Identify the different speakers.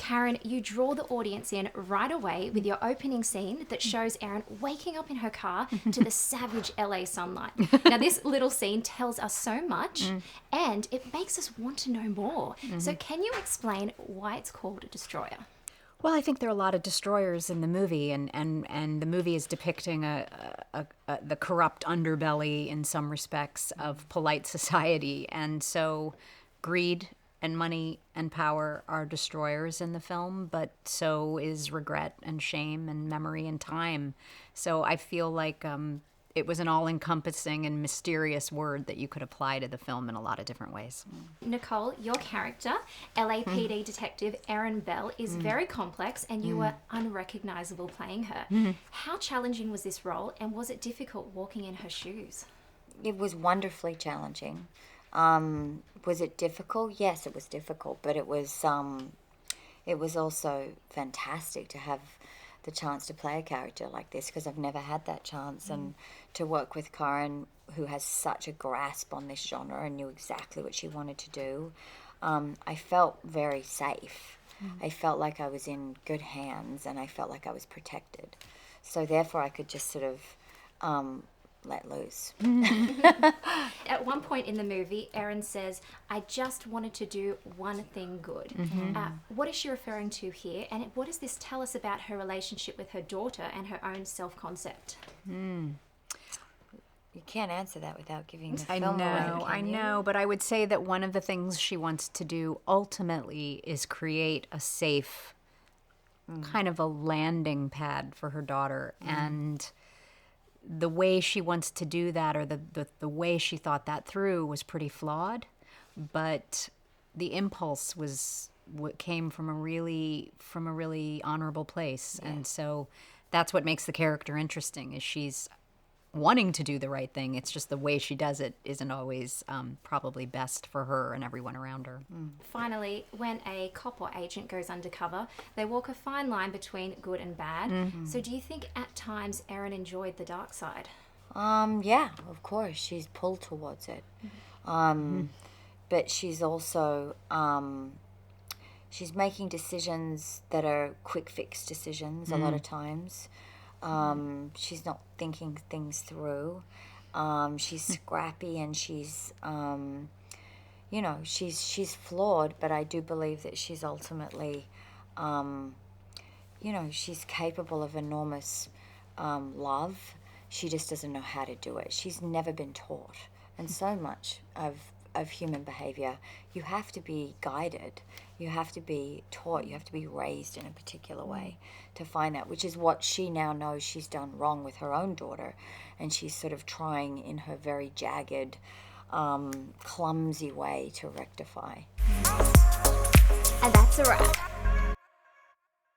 Speaker 1: Karyn, you draw the audience in right away with your opening scene that shows Erin waking up in her car to the savage LA sunlight. Now, this little scene tells us so much and it makes us want to know more. So can you explain why it's called Destroyer?
Speaker 2: Well, I think there are a lot of destroyers in the movie, and the movie is depicting the corrupt underbelly in some respects of polite society. And so greed and money and power are destroyers in the film, but so is regret and shame and memory and time. So I feel like it was an all-encompassing and mysterious word that you could apply to the film in a lot of different ways.
Speaker 1: Nicole, your character, LAPD detective Erin Bell, is very complex and you were unrecognizable playing her. How challenging was this role, and was it difficult walking in her shoes?
Speaker 3: It was wonderfully challenging. Was it difficult? Yes, it was difficult, but it was also fantastic to have the chance to play a character like this, because I've never had that chance, and to work with Karyn, who has such a grasp on this genre and knew exactly what she wanted to do. I felt very safe. I felt like I was in good hands, and I felt like I was protected. So therefore I could just sort of let loose.
Speaker 1: At one point in the movie, Erin says, "I just wanted to do one thing good." What is she referring to here, and what does this tell us about her relationship with her daughter and her own self-concept?
Speaker 3: You can't answer that without giving the
Speaker 2: I
Speaker 3: film away,
Speaker 2: I
Speaker 3: can you?
Speaker 2: know, but I would say that one of the things she wants to do ultimately is create a safe, kind of a landing pad for her daughter. And the way she wants to do that, or the way she thought that through, was pretty flawed. But the impulse was what came from a really honorable place. Yeah. And so that's what makes the character interesting, is she's wanting to do the right thing. It's just the way she does it isn't always probably best for her and everyone around her.
Speaker 1: Finally, when a cop or agent goes undercover, they walk a fine line between good and bad. So do you think at times Erin enjoyed the dark side?
Speaker 3: Yeah, of course. She's pulled towards it. But she's also, she's making decisions that are quick fix decisions a lot of times. She's not thinking things through. She's scrappy, and she's, she's flawed, but I do believe that she's ultimately, she's capable of enormous love. She just doesn't know how to do it. She's never been taught. And so much of human behavior, you have to be guided. You have to be taught. You have to be raised in a particular way to find that, which is what she now knows she's done wrong with her own daughter. And she's sort of trying in her very jagged, clumsy way to rectify.
Speaker 1: And that's a wrap.